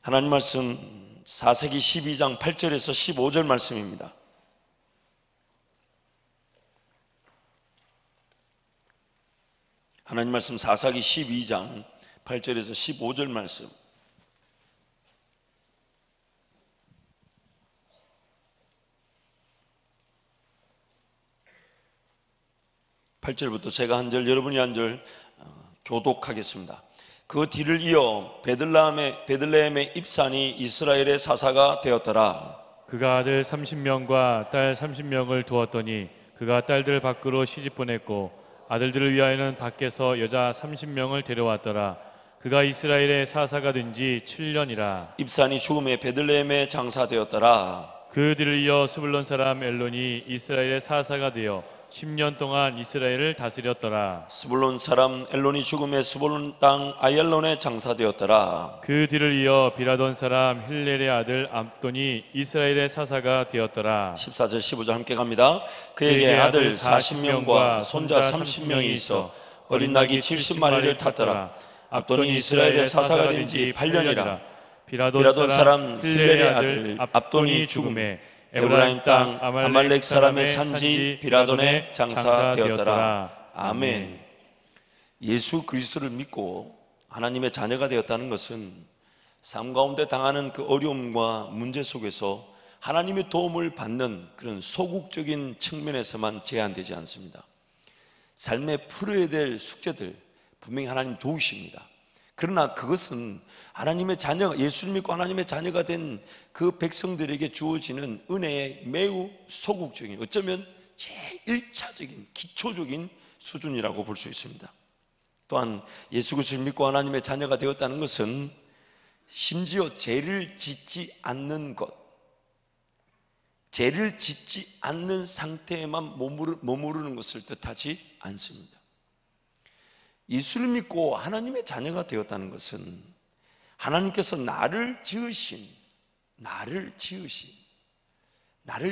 하나님 말씀 사사기 12장 8절에서 15절 말씀입니다. 하나님 말씀 사사기 12장 8절에서 15절 말씀. (8절부터) 제가 한 절, 여러분이 한 절 교독하겠습니다. 그 뒤를 이어 베들레헴의 입산이 이스라엘의 사사가 되었더라. 그가 아들 30명과 딸 30명을 두었더니 그가 딸들 밖으로 시집 보냈고 아들들을 위하여는 밖에서 여자 30명을 데려왔더라. 그가 이스라엘의 사사가 된 지 7년이라. 입산이 죽음에 베들레헴의 장사되었더라. 그 뒤를 이어 스불론 사람 엘론이 이스라엘의 사사가 되어 10년 동안 이스라엘을 다스렸더라. 스불론 사람 엘론이 죽음에 스불론 땅 아얄론에 장사되었더라. 그 뒤를 이어 비라돈 사람 힐렐의 아들 압돈이 이스라엘의 사사가 되었더라. 14절 15절 함께 갑니다. 그에게 아들 40명과 손자 30명이 있어 어린 낙이 70마리를 탔더라. 압돈이 이스라엘의 사사가 된 지 8년이라. 비라돈 사람 힐렐의 아들 압돈이 죽음에 에브라임 땅 아말렉 사람의 산지 비라돈에 장사되었더라. 아멘. 예수 그리스도를 믿고 하나님의 자녀가 되었다는 것은 삶 가운데 당하는 그 어려움과 문제 속에서 하나님의 도움을 받는 그런 소극적인 측면에서만 제한되지 않습니다. 삶에 풀어야 될 숙제들 분명히 하나님 도우십니다. 그러나 그것은 하나님의 자녀가, 예수를 믿고 하나님의 자녀가 된 그 백성들에게 주어지는 은혜의 매우 소극적인, 어쩌면 제1차적인 기초적인 수준이라고 볼 수 있습니다. 또한 예수 그리스도를 믿고 하나님의 자녀가 되었다는 것은 심지어 죄를 짓지 않는 것, 죄를 짓지 않는 상태에만 머무르는 것을 뜻하지 않습니다. 예수를 믿고 하나님의 자녀가 되었다는 것은 하나님께서 나를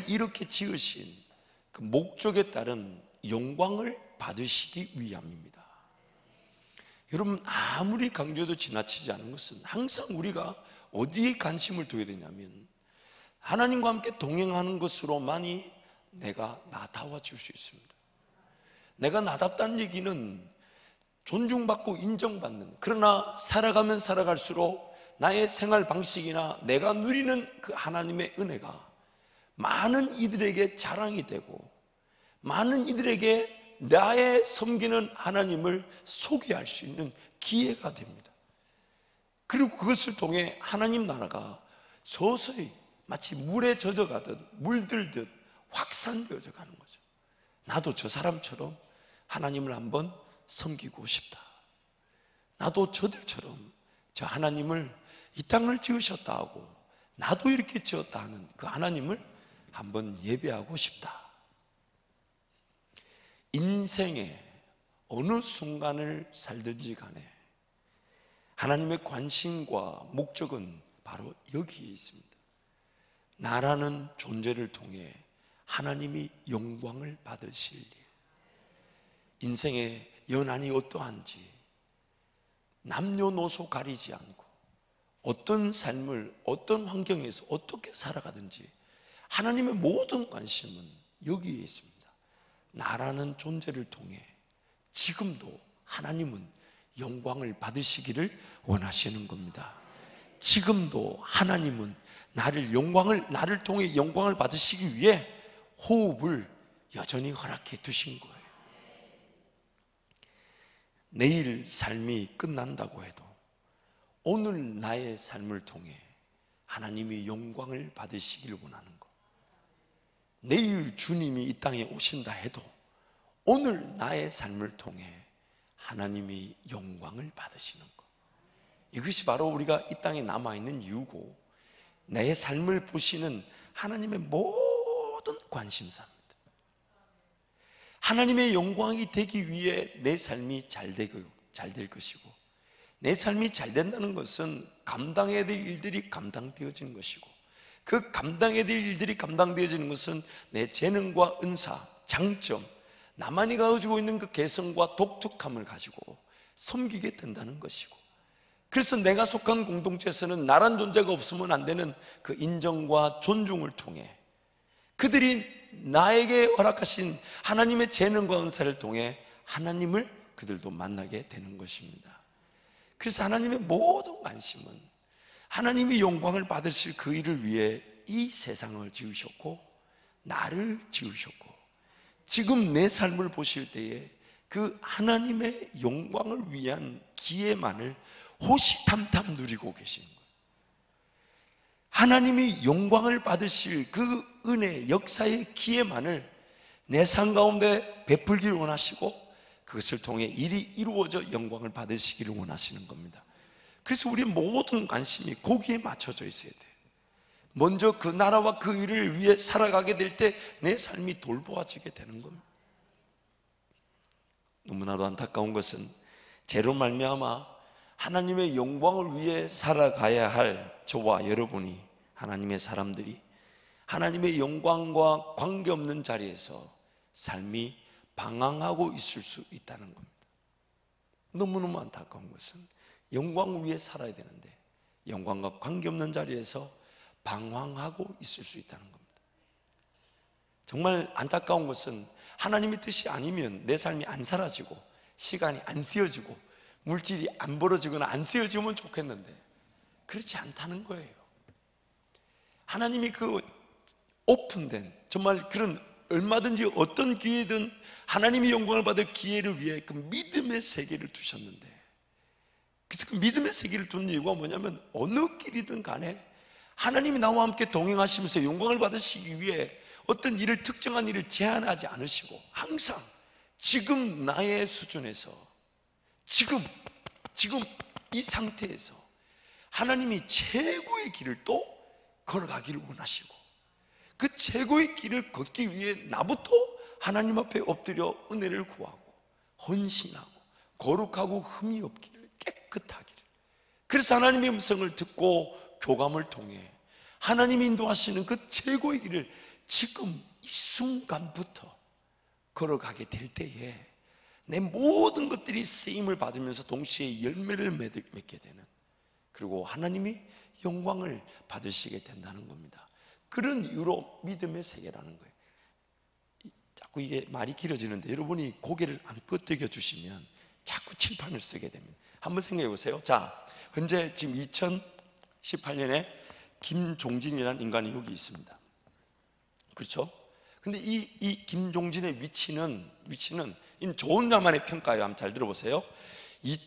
이렇게 지으신 그 목적에 따른 영광을 받으시기 위함입니다. 여러분, 아무리 강조해도 지나치지 않은 것은 항상 우리가 어디에 관심을 둬야 되냐면 하나님과 함께 동행하는 것으로만이 내가 나다워질 수 있습니다. 내가 나답다는 얘기는 존중받고 인정받는, 그러나 살아가면 살아갈수록 나의 생활 방식이나 내가 누리는 그 하나님의 은혜가 많은 이들에게 자랑이 되고 많은 이들에게 나의 섬기는 하나님을 소개할 수 있는 기회가 됩니다. 그리고 그것을 통해 하나님 나라가 서서히 마치 물에 젖어가듯 물들듯 확산되어져 가는 거죠. 나도 저 사람처럼 하나님을 한번 섬기고 싶다. 나도 저들처럼 저 하나님을, 이 땅을 지으셨다 하고 나도 이렇게 지었다 하는 그 하나님을 한번 예배하고 싶다. 인생의 어느 순간을 살든지 간에 하나님의 관심과 목적은 바로 여기에 있습니다. 나라는 존재를 통해 하나님이 영광을 받으실 일, 인생의 연한이 어떠한지 남녀노소 가리지 않고 어떤 삶을 어떤 환경에서 어떻게 살아가든지 하나님의 모든 관심은 여기에 있습니다. 나라는 존재를 통해 지금도 하나님은 영광을 받으시기를 원하시는 겁니다. 지금도 하나님은 나를 통해 영광을 받으시기 위해 호흡을 여전히 허락해 두신 거예요. 내일 삶이 끝난다고 해도 오늘 나의 삶을 통해 하나님이 영광을 받으시기를 원하는 것, 내일 주님이 이 땅에 오신다 해도 오늘 나의 삶을 통해 하나님이 영광을 받으시는 것, 이것이 바로 우리가 이 땅에 남아있는 이유고 내 삶을 보시는 하나님의 모든 관심사입니다. 하나님의 영광이 되기 위해 내 삶이 잘 될 것이고, 내 삶이 잘 된다는 것은 감당해야 될 일들이 감당되어지는 것이고, 그 감당해야 될 일들이 감당되어지는 것은 내 재능과 은사, 장점, 나만이 가지고 있는 그 개성과 독특함을 가지고 섬기게 된다는 것이고, 그래서 내가 속한 공동체에서는 나란 존재가 없으면 안 되는 그 인정과 존중을 통해 그들이 나에게 허락하신 하나님의 재능과 은사를 통해 하나님을 그들도 만나게 되는 것입니다. 그래서 하나님의 모든 관심은 하나님이 영광을 받으실 그 일을 위해 이 세상을 지으셨고 나를 지으셨고 지금 내 삶을 보실 때에 그 하나님의 영광을 위한 기회만을 호시탐탐 누리고 계시는 거예요. 하나님이 영광을 받으실 그 은혜, 역사의 기회만을 내 삶 가운데 베풀기를 원하시고 그것을 통해 일이 이루어져 영광을 받으시기를 원하시는 겁니다. 그래서 우리 모든 관심이 거기에 맞춰져 있어야 돼요. 먼저 그 나라와 그 일을 위해 살아가게 될 때 내 삶이 돌보아지게 되는 겁니다. 너무나도 안타까운 것은 죄로 말미암아 하나님의 영광을 위해 살아가야 할 저와 여러분이, 하나님의 사람들이 하나님의 영광과 관계없는 자리에서 삶이 방황하고 있을 수 있다는 겁니다. 너무너무 안타까운 것은 영광을 위해 살아야 되는데 영광과 관계없는 자리에서 방황하고 있을 수 있다는 겁니다. 정말 안타까운 것은 하나님의 뜻이 아니면 내 삶이 안 사라지고 시간이 안 쓰여지고 물질이 안 벌어지거나 안 쓰여지면 좋겠는데 그렇지 않다는 거예요. 하나님이 그 오픈된 정말 그런 얼마든지 어떤 기회든 하나님이 영광을 받을 기회를 위해 그 믿음의 세계를 두셨는데, 그래서 그 믿음의 세계를 둔 이유가 뭐냐면 어느 길이든 간에 하나님이 나와 함께 동행하시면서 영광을 받으시기 위해 어떤 일을, 특정한 일을 제한하지 않으시고 항상 지금 나의 수준에서 지금 이 상태에서 하나님이 최고의 길을 또 걸어가기를 원하시고 그 최고의 길을 걷기 위해 나부터 하나님 앞에 엎드려 은혜를 구하고 헌신하고 거룩하고 흠이 없기를, 깨끗하기를. 그래서 하나님의 음성을 듣고 교감을 통해 하나님이 인도하시는 그 최고의 길을 지금 이 순간부터 걸어가게 될 때에 내 모든 것들이 쓰임을 받으면서 동시에 열매를 맺게 되는, 그리고 하나님이 영광을 받으시게 된다는 겁니다. 그런 이유로 믿음의 세계라는 거예요. 자꾸 이게 말이 길어지는데 여러분이 고개를 안 끄덕여 주시면 자꾸 칠판을 쓰게 됩니다. 한번 생각해 보세요. 자, 현재 지금 2018년에 김종진이라는 인간이 여기 있습니다. 그렇죠? 근데 이 김종진의 위치는 좋은 자만의 평가예요. 한번 잘 들어보세요. 몇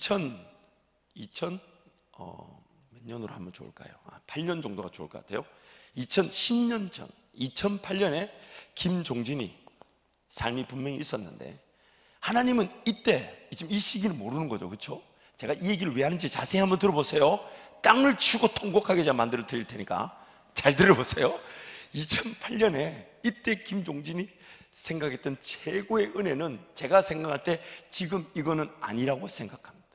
년으로 하면 좋을까요? 8년 정도가 좋을 것 같아요. 2010년 전 2008년에 김종진이 삶이 분명히 있었는데 하나님은 이때 지금 이 시기를 모르는 거죠. 그렇죠? 제가 이 얘기를 왜 하는지 자세히 한번 들어보세요. 땅을 치고 통곡하게 제가 만들어 드릴 테니까 잘 들어보세요. 2008년에 이때 김종진이 생각했던 최고의 은혜는 제가 생각할 때 지금 이거는 아니라고 생각합니다.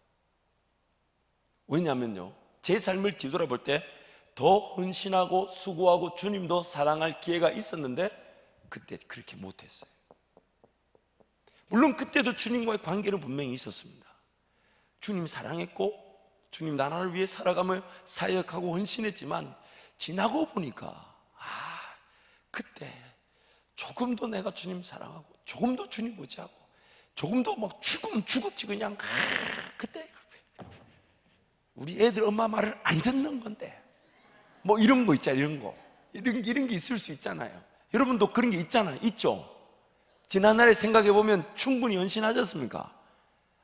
왜냐하면요, 제 삶을 뒤돌아볼 때 더 헌신하고 수고하고 주님도 사랑할 기회가 있었는데 그때 그렇게 못했어요. 물론 그때도 주님과의 관계는 분명히 있었습니다. 주님 사랑했고 주님 나라를 위해 살아가며 사역하고 헌신했지만 지나고 보니까 그때 조금 더 내가 주님 사랑하고 조금 더 주님 의지하고 조금 더 막 죽으면 죽었지 그냥 그때 우리 애들 엄마 말을 안 듣는 건데 뭐 이런 거 있잖아요. 이런 게 있을 수 있잖아요. 여러분도 그런 게 있잖아요. 있죠? 지난날에 생각해 보면 충분히 헌신하셨습니까?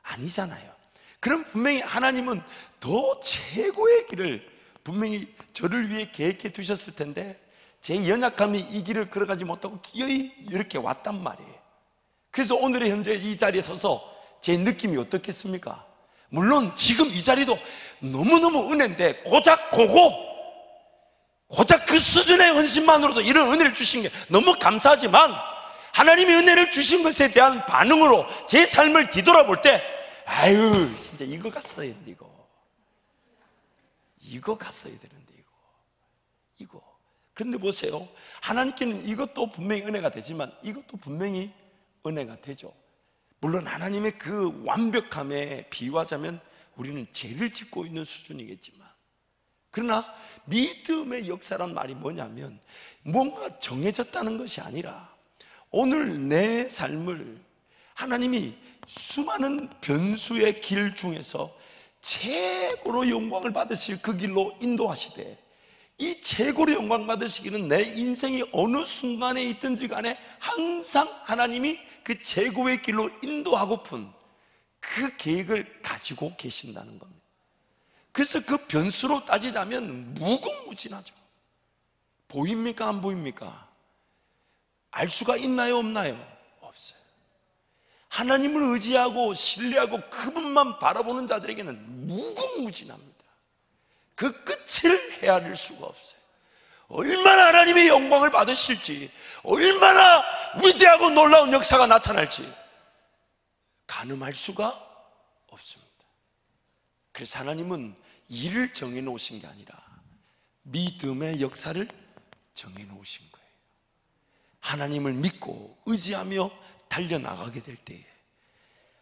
아니잖아요. 그럼 분명히 하나님은 더 최고의 길을 분명히 저를 위해 계획해 두셨을 텐데 제 연약함이 이 길을 걸어가지 못하고 기어이 이렇게 왔단 말이에요. 그래서 오늘의 현재 이 자리에 서서 제 느낌이 어떻겠습니까? 물론 지금 이 자리도 너무너무 은혜인데 고작 그 수준의 헌신만으로도 이런 은혜를 주신 게 너무 감사하지만 하나님의 은혜를 주신 것에 대한 반응으로 제 삶을 뒤돌아볼 때 아유 진짜 이거 갔어야 되는데 이거 갔어야 되는데 이거. 그런데 보세요, 하나님께는 이것도 분명히 은혜가 되지만 이것도 분명히 은혜가 되죠. 물론 하나님의 그 완벽함에 비유하자면 우리는 죄를 짓고 있는 수준이겠지만, 그러나 믿음의 역사란 말이 뭐냐면 뭔가 정해졌다는 것이 아니라 오늘 내 삶을 하나님이 수많은 변수의 길 중에서 최고로 영광을 받으실 그 길로 인도하시되, 이 최고로 영광 받으시기는 내 인생이 어느 순간에 있든지 간에 항상 하나님이 그 최고의 길로 인도하고픈 그 계획을 가지고 계신다는 겁니다. 그래서 그 변수로 따지자면 무궁무진하죠. 보입니까? 안 보입니까? 알 수가 있나요? 없나요? 없어요. 하나님을 의지하고 신뢰하고 그분만 바라보는 자들에게는 무궁무진합니다. 그 끝을 헤아릴 수가 없어요. 얼마나 하나님의 영광을 받으실지, 얼마나 위대하고 놀라운 역사가 나타날지 가늠할 수가 없습니다. 그래서 하나님은 일을 정해놓으신 게 아니라 믿음의 역사를 정해놓으신 거예요. 하나님을 믿고 의지하며 달려나가게 될 때에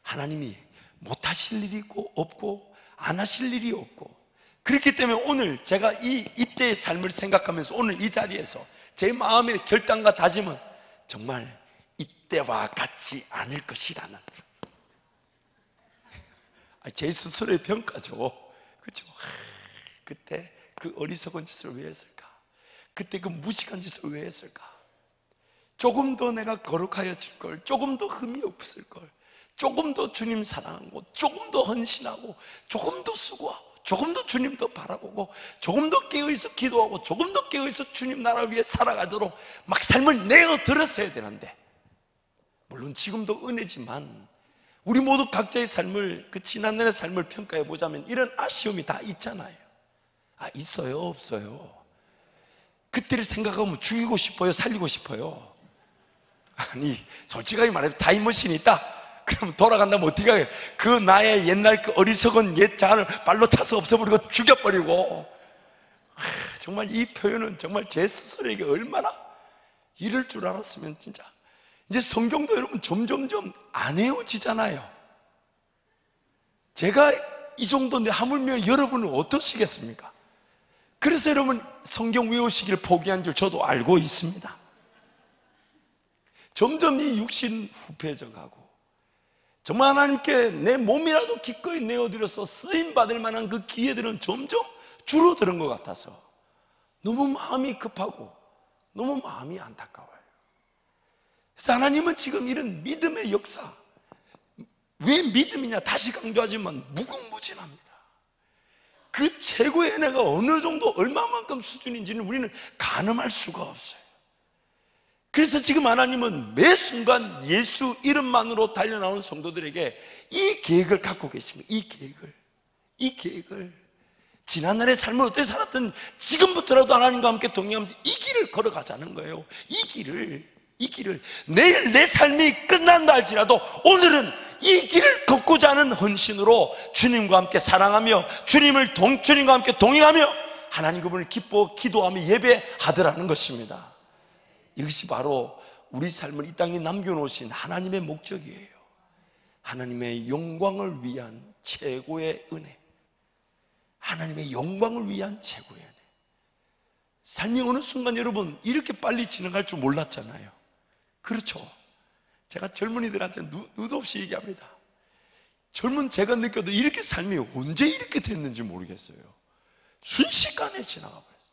하나님이 못하실 일이 없고 안 하실 일이 없고, 그렇기 때문에 오늘 제가 이때의 삶을 생각하면서 오늘 이 자리에서 제 마음의 결단과 다짐은 정말 이때와 같지 않을 것이라는, 제 스스로의 평가죠. 그렇죠? 그때 그 어리석은 짓을 왜 했을까? 그때 그 무식한 짓을 왜 했을까? 조금 더 내가 거룩하여질 걸, 조금 더 흠이 없을 걸, 조금 더 주님 사랑하고, 조금 더 헌신하고, 조금 더 수고하고, 조금 더 주님 더 바라보고, 조금 더 깨어있어 기도하고, 조금 더 깨어있어 주님 나라를 위해 살아가도록 막 삶을 내어들었어야 되는데, 물론 지금도 은혜지만 우리 모두 각자의 삶을, 그 지난날의 삶을 평가해 보자면 이런 아쉬움이 다 있잖아요. 있어요? 없어요? 그때를 생각하면 죽이고 싶어요? 살리고 싶어요? 아니, 솔직하게 말해서 타임머신이 있다? 그럼 돌아간다면 어떻게 해요? 그 나의 옛날 그 어리석은 옛 자아를 발로 차서 없애버리고 죽여버리고. 정말 이 표현은 정말 제 스스로에게 얼마나 이럴 줄 알았으면 진짜. 이제 성경도 여러분 점점점 안 헤어지잖아요. 제가 이 정도인데 하물며 여러분은 어떠시겠습니까? 그래서 여러분 성경 외우시기를 포기한 줄 저도 알고 있습니다. 점점 이 육신 후패져 가고, 정말 하나님께 내 몸이라도 기꺼이 내어드려서 쓰임받을 만한 그 기회들은 점점 줄어드는 것 같아서 너무 마음이 급하고 너무 마음이 안타까워요. 그래서 하나님은 지금 이런 믿음의 역사, 왜 믿음이냐 다시 강조하지만 무궁무진합니다. 그 최고의 은혜가 어느 정도 얼마만큼 수준인지는 우리는 가늠할 수가 없어요. 그래서 지금 하나님은 매 순간 예수 이름만으로 달려나오는 성도들에게 이 계획을 갖고 계십니다. 이 계획을 지난날의 삶을 어떻게 살았든 지금부터라도 하나님과 함께 동행하면서 이 길을 걸어가자는 거예요. 이 길을 내일 내 삶이 끝난다 할지라도 오늘은 이 길을 걷고자 하는 헌신으로 주님과 함께 사랑하며 주님과 함께 동행하며 하나님 그분을 기뻐 기도하며 예배하더라는 것입니다. 이것이 바로 우리 삶을 이 땅에 남겨놓으신 하나님의 목적이에요. 하나님의 영광을 위한 최고의 은혜, 하나님의 영광을 위한 최고의 은혜. 삶이 어느 순간 여러분 이렇게 빨리 지나갈 줄 몰랐잖아요. 그렇죠? 제가 젊은이들한테 느닷없이 얘기합니다. 젊은 제가 느껴도 이렇게 삶이 언제 이렇게 됐는지 모르겠어요. 순식간에 지나가 버렸어요.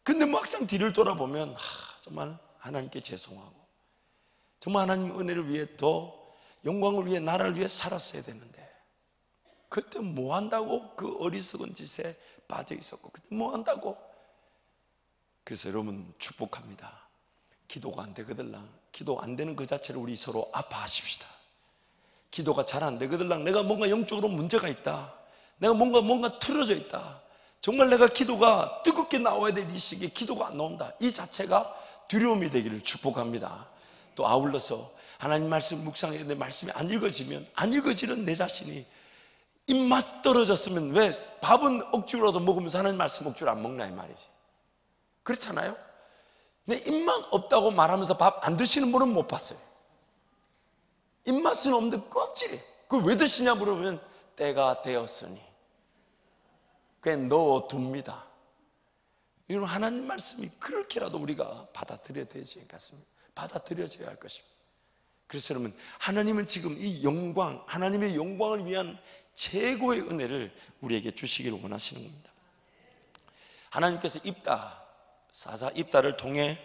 근데 막상 뒤를 돌아보면 정말 하나님께 죄송하고, 정말 하나님 은혜를 위해 더 영광을 위해 나라를 위해 살았어야 되는데 그때 뭐 한다고 그 어리석은 짓에 빠져 있었고, 그때 뭐 한다고. 그래서 여러분 축복합니다. 기도가 안 되거들랑, 기도 안 되는 그 자체를 우리 서로 아파하십시다. 기도가 잘 안 되거들랑, 내가 뭔가 영적으로 문제가 있다, 내가 뭔가 틀어져 있다, 정말 내가 기도가 뜨겁게 나와야 될 이 시기에 기도가 안 나온다, 이 자체가 두려움이 되기를 축복합니다. 또 아울러서 하나님 말씀 묵상해야 되는데 말씀이 안 읽어지면, 안 읽어지는 내 자신이 입맛 떨어졌으면 왜 밥은 억지로라도 먹으면서 하나님 말씀 억지로 안 먹나 이 말이지. 그렇잖아요? 내 입맛 없다고 말하면서 밥 안 드시는 분은 못 봤어요. 입맛은 없는데 껍질이. 그걸 왜 드시냐 물으면 때가 되었으니 그게 넣어둡니다. 이런 하나님 말씀이 그렇게라도 우리가 받아들여야 되지 않겠습니까? 받아들여져야 할 것입니다. 그래서 여러분, 하나님은 지금 이 영광, 하나님의 영광을 위한 최고의 은혜를 우리에게 주시기를 원하시는 겁니다. 하나님께서 사사 입다를 통해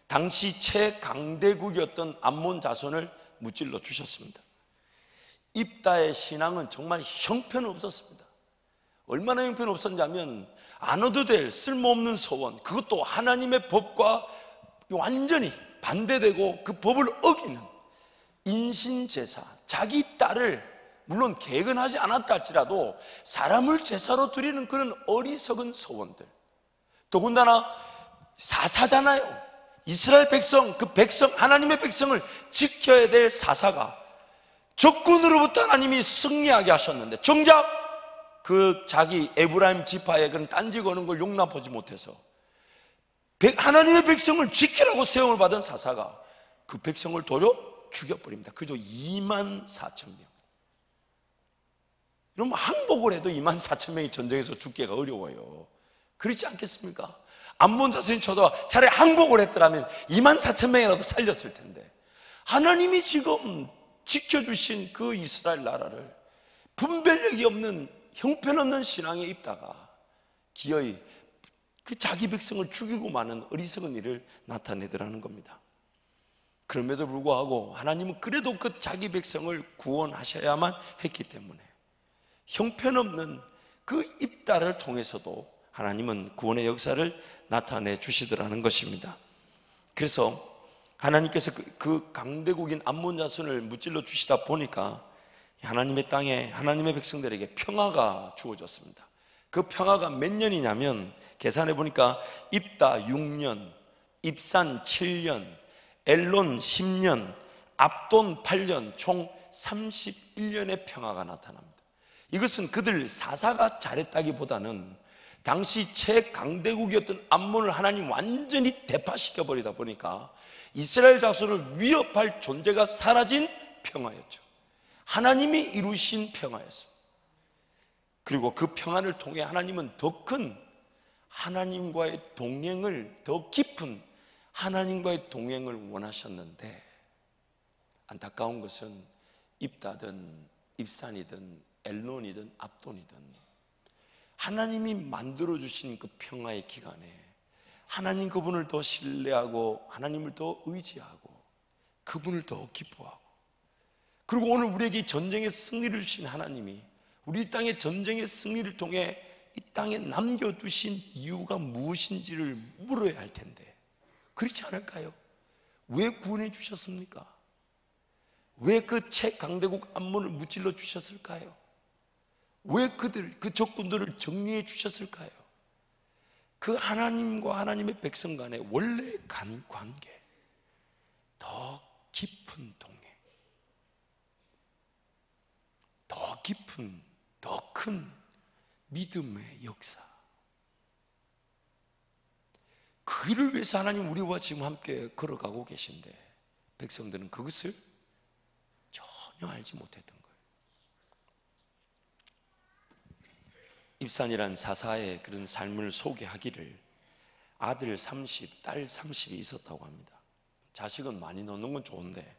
당시 최강대국이었던 암몬 자손을 무찔러 주셨습니다. 입다의 신앙은 정말 형편없었습니다. 얼마나 형편없었냐면 안 얻어도 될 쓸모없는 소원, 그것도 하나님의 법과 완전히 반대되고 그 법을 어기는 인신제사, 자기 딸을 물론 계근하지 않았다 할지라도 사람을 제사로 드리는 그런 어리석은 소원들, 더군다나 사사잖아요. 이스라엘 백성, 그 백성, 하나님의 백성을 지켜야 될 사사가 적군으로부터 하나님이 승리하게 하셨는데 정작 그 자기 에브라임 지파의 그런 딴지 거는 걸 용납하지 못해서 하나님의 백성을 지키라고 세움을 받은 사사가 그 백성을 도려 죽여버립니다. 그저 24,000명. 여러분, 항복을 해도 24,000명이 전쟁에서 죽기가 어려워요. 그렇지 않겠습니까? 암몬 자손이 쳐도 차라리 항복을 했더라면 24,000명이라도 살렸을 텐데, 하나님이 지금 지켜주신 그 이스라엘 나라를 분별력이 없는 형편없는 신앙에 입다가 기어이 그 자기 백성을 죽이고 마는 어리석은 일을 나타내더라는 겁니다. 그럼에도 불구하고 하나님은 그래도 그 자기 백성을 구원하셔야만 했기 때문에 형편없는 그 입다를 통해서도 하나님은 구원의 역사를 나타내 주시더라는 것입니다. 그래서 하나님께서 그 강대국인 암몬 자손을 무찔러 주시다 보니까 하나님의 땅에 하나님의 백성들에게 평화가 주어졌습니다. 그 평화가 몇 년이냐면 계산해 보니까 입다 6년, 입산 7년, 엘론 10년, 압돈 8년, 총 31년의 평화가 나타납니다. 이것은 그들 사사가 잘했다기보다는 당시 최강대국이었던 암몬을 하나님 완전히 대파시켜 버리다 보니까 이스라엘 자손을 위협할 존재가 사라진 평화였죠. 하나님이 이루신 평화였습니다. 그리고 그 평화를 통해 하나님은 더 큰 하나님과의 동행을, 더 깊은 하나님과의 동행을 원하셨는데, 안타까운 것은 입다든 입산이든 엘론이든 압돈이든 하나님이 만들어주신 그 평화의 기간에 하나님 그분을 더 신뢰하고 하나님을 더 의지하고 그분을 더 기뻐하고, 그리고 오늘 우리에게 전쟁의 승리를 주신 하나님이 우리 땅의 전쟁의 승리를 통해 이 땅에 남겨두신 이유가 무엇인지를 물어야 할 텐데 그렇지 않을까요? 왜 구원해 주셨습니까? 왜 그 최강대국 암몬을 무찔러 주셨을까요? 왜 그 적군들을 정리해 주셨을까요? 그 하나님과 하나님의 백성 간의 원래 관계, 더 깊은 동행, 더 깊은, 더 큰 믿음의 역사, 그 일을 위해서 하나님 우리와 지금 함께 걸어가고 계신데 백성들은 그것을 전혀 알지 못했던 거예요. 입산이란 사사의 그런 삶을 소개하기를 아들 30, 딸 30이 있었다고 합니다. 자식은 많이 넣는 건 좋은데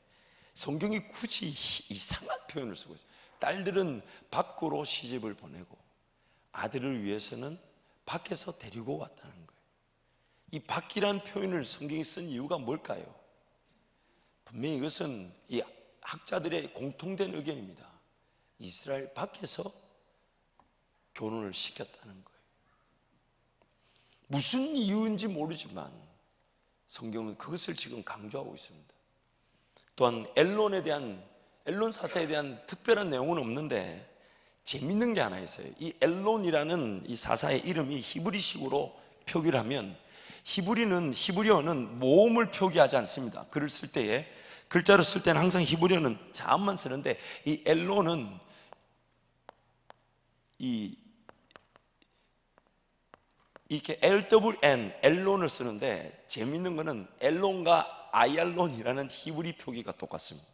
성경이 굳이 이상한 표현을 쓰고 있어요. 딸들은 밖으로 시집을 보내고 아들을 위해서는 밖에서 데리고 왔다는 거예요. 이 밖이란 표현을 성경이 쓴 이유가 뭘까요? 분명히 이것은 이 학자들의 공통된 의견입니다. 이스라엘 밖에서 결혼을 시켰다는 거예요. 무슨 이유인지 모르지만 성경은 그것을 지금 강조하고 있습니다. 또한 엘론 사사에 대한 특별한 내용은 없는데 재밌는 게 하나 있어요. 이 엘론이라는 이 사사의 이름이 히브리식으로 표기를 하면, 히브리어는 모음을 표기하지 않습니다. 글을 쓸 때에, 글자로 쓸 때는 항상 히브리어는 자음만 쓰는데 이 엘론은 이렇게 LWN, 엘론을 쓰는데 재밌는 거는 엘론과 아얄론이라는 히브리 표기가 똑같습니다.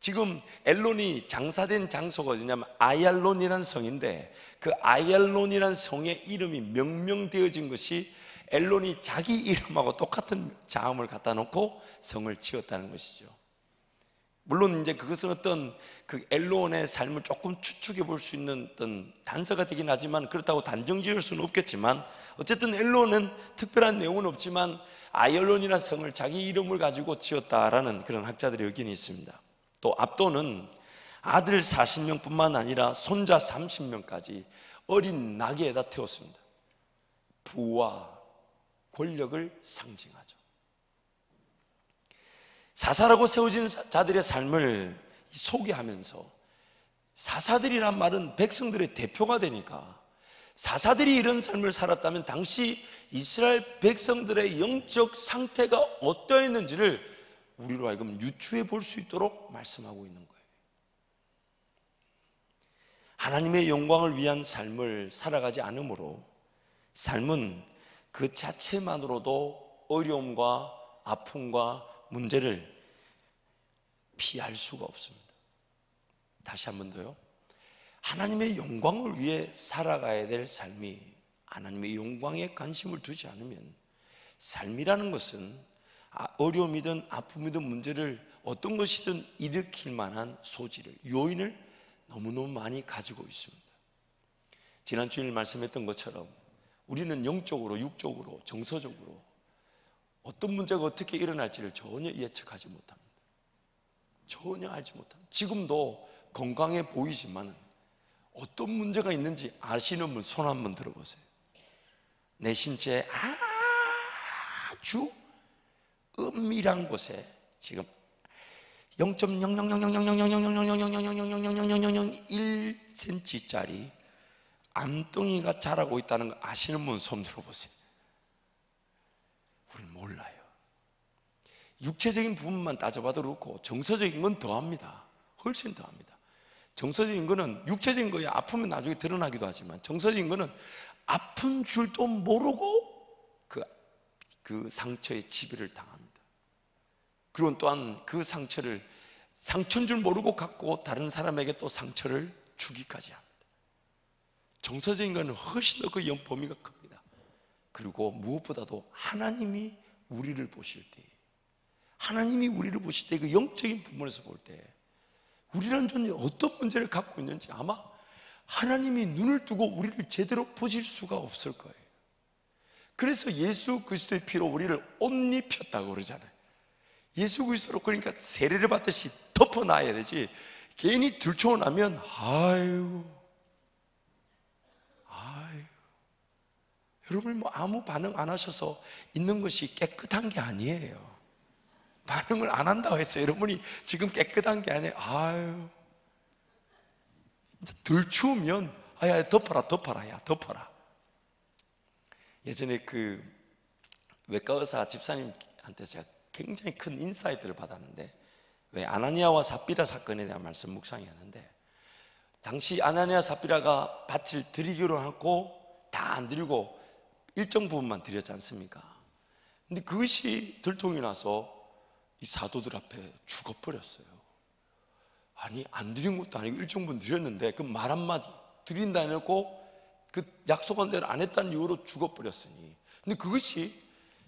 지금 엘론이 장사된 장소가 어디냐면 아얄론이라는 성인데, 그 아얄론이라는 성의 이름이 명명되어진 것이 엘론이 자기 이름하고 똑같은 자음을 갖다 놓고 성을 지었다는 것이죠. 물론 이제 그것은 어떤 그 엘론의 삶을 조금 추측해 볼 수 있는 어떤 단서가 되긴 하지만, 그렇다고 단정 지을 수는 없겠지만, 어쨌든 엘론은 특별한 내용은 없지만 아얄론이라는 성을 자기 이름을 가지고 지었다라는 그런 학자들의 의견이 있습니다. 또 압도는 아들 40명뿐만 아니라 손자 30명까지 어린 나귀에다 태웠습니다. 부와 권력을 상징하죠. 사사라고 세워진 자들의 삶을 소개하면서, 사사들이란 말은 백성들의 대표가 되니까, 사사들이 이런 삶을 살았다면 당시 이스라엘 백성들의 영적 상태가 어떠했는지를 우리로 하여금 유추해 볼 수 있도록 말씀하고 있는 거예요. 하나님의 영광을 위한 삶을 살아가지 않으므로 삶은 그 자체만으로도 어려움과 아픔과 문제를 피할 수가 없습니다. 다시 한 번 더요. 하나님의 영광을 위해 살아가야 될 삶이 하나님의 영광에 관심을 두지 않으면, 삶이라는 것은 어려움이든 아픔이든 문제를 어떤 것이든 일으킬 만한 소지를, 요인을 너무너무 많이 가지고 있습니다. 지난 주일 말씀했던 것처럼 우리는 영적으로, 육적으로, 정서적으로 어떤 문제가 어떻게 일어날지를 전혀 예측하지 못합니다. 전혀 알지 못합니다. 지금도 건강해 보이지만 어떤 문제가 있는지 아시는 분 손 한번 들어보세요. 내 신체에 아주 은밀한 곳에 지금 0.0000000000001cm짜리 암덩이가 자라고 있다는 거 아시는 분 손 들어보세요. 우리는 몰라요. 육체적인 부분만 따져봐도 그렇고 정서적인 건 더합니다. 훨씬 더합니다. 정서적인 거는, 육체적인 거야 아프면 나중에 드러나기도 하지만, 정서적인 거는 아픈 줄도 모르고 그 상처에 지배를 당합니다. 그리고 또한 그 상처인 줄 모르고 갖고 다른 사람에게 또 상처를 주기까지 합니다. 정서적인 거는 훨씬 더 그 범위가 큽니다. 그리고 무엇보다도 하나님이 우리를 보실 때, 그 영적인 부분에서 볼 때 우리라는 존재 어떤 문제를 갖고 있는지 아마 하나님이 눈을 뜨고 우리를 제대로 보실 수가 없을 거예요. 그래서 예수 그리스도의 피로 우리를 옷 입혔다고 그러잖아요. 예수 그리스도로, 그러니까 세례를 받듯이 덮어놔야 되지, 괜히 들춰나면 아유 여러분이 뭐 아무 반응 안 하셔서 있는 것이 깨끗한 게 아니에요. 반응을 안 한다고 해서 여러분이 지금 깨끗한 게 아니에요. 아유, 들추우면 야 덮어라. 예전에 그 외과 의사 집사님한테 제가 굉장히 큰 인사이트를 받았는데, 왜 아나니아와 삽비라 사건에 대한 말씀 묵상이었는데, 당시 아나니아 삽비라가 밭을 드리기로 하고 다 안 드리고 일정 부분만 드렸지 않습니까? 근데 그것이 들통이 나서 이 사도들 앞에 죽어버렸어요. 아니, 안 드린 것도 아니고 일정 부분 드렸는데 그 말 한마디 드린다 해놓고 그 약속한 대로 안 했다는 이유로 죽어버렸으니, 근데 그것이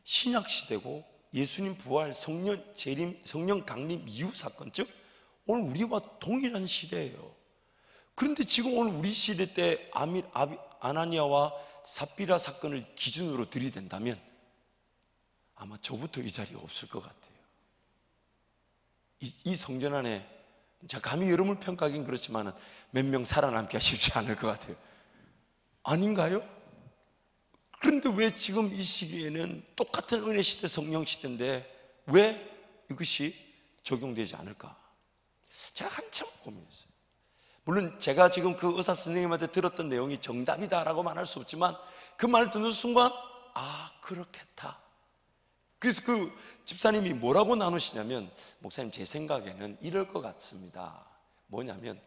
신약 시대고 예수님 부활, 성령 재림, 성령 강림 이후 사건, 즉 오늘 우리와 동일한 시대예요. 그런데 지금 오늘 우리 시대 때 아나니아와 삽비라 사건을 기준으로 들이댄다면 아마 저부터 이 자리가 없을 것 같아요. 이 성전 안에 제가 감히 여러분을 평가하긴 그렇지만 몇 명 살아남기가 쉽지 않을 것 같아요. 아닌가요? 그런데 왜 지금 이 시기에는 똑같은 은혜 시대, 성령 시대인데 왜 이것이 적용되지 않을까? 제가 한참 고민했어요. 물론 제가 지금 그 의사 선생님한테 들었던 내용이 정답이다라고 말할 수 없지만, 그 말을 듣는 순간 그렇겠다. 그래서 그 집사님이 뭐라고 나누시냐면, 목사님 제 생각에는 이럴 것 같습니다. 뭐냐면,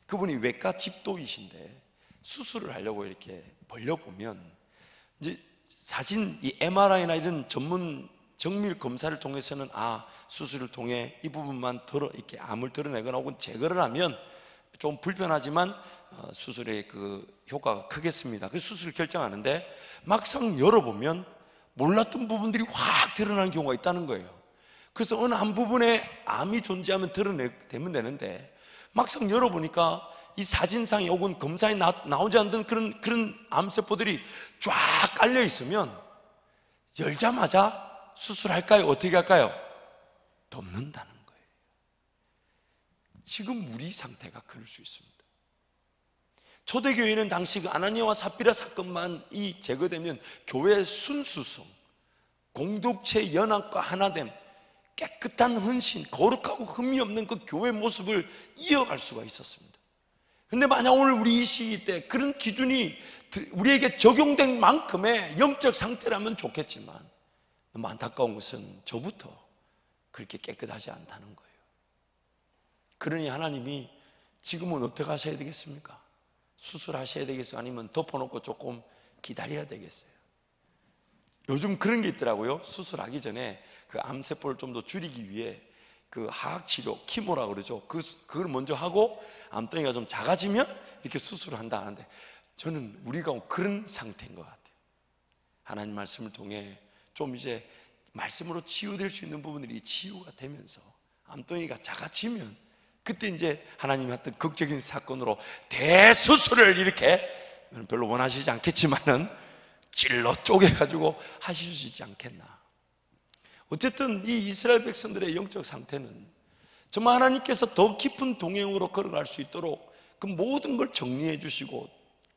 그분이 외과 집도이신데 수술을 하려고 이렇게 벌려보면 이제 사진, 이 MRI나 이런 전문 정밀 검사를 통해서는 수술을 통해 이 부분만 이렇게 암을 드러내거나 혹은 제거를 하면 좀 불편하지만 수술의 그 효과가 크겠습니다. 그 수술을 결정하는데 막상 열어보면 몰랐던 부분들이 확 드러나는 경우가 있다는 거예요. 그래서 어느 한 부분에 암이 존재하면 드러내면 되는데 막상 열어보니까 이 사진상에 혹은 검사에 나오지 않던 그런 암세포들이 쫙 깔려 있으면 열자마자 수술할까요? 어떻게 할까요? 덮는다는 거예요. 지금 우리 상태가 그럴 수 있습니다. 초대교회는 당시 그 아나니아와 삽비라 사건만 제거되면 교회의 순수성, 공동체 연합과 하나됨, 깨끗한 헌신, 거룩하고 흠이 없는 그 교회 모습을 이어갈 수가 있었습니다. 근데 만약 오늘 우리 이 시기 때 그런 기준이 우리에게 적용된 만큼의 영적 상태라면 좋겠지만 너무 안타까운 것은 저부터 그렇게 깨끗하지 않다는 거예요. 그러니 하나님이 지금은 어떻게 하셔야 되겠습니까? 수술하셔야 되겠어요? 아니면 덮어놓고 조금 기다려야 되겠어요? 요즘 그런 게 있더라고요. 수술하기 전에 그 암세포를 좀 더 줄이기 위해 그 화학치료, 키모라고 그러죠. 그걸 먼저 하고 암덩이가 좀 작아지면 이렇게 수술을 한다 하는데 저는 우리가 그런 상태인 것 같아요. 하나님 말씀을 통해 좀 이제 말씀으로 치유될 수 있는 부분들이 치유가 되면서 암덩이가 작아지면 그때 이제 하나님이 했던 극적인 사건으로 대수술을 이렇게 별로 원하시지 않겠지만은 찔러 쪼개가지고 하실 수 있지 않겠나. 어쨌든 이 이스라엘 백성들의 영적 상태는 정말 하나님께서 더 깊은 동행으로 걸어갈 수 있도록 그 모든 걸 정리해 주시고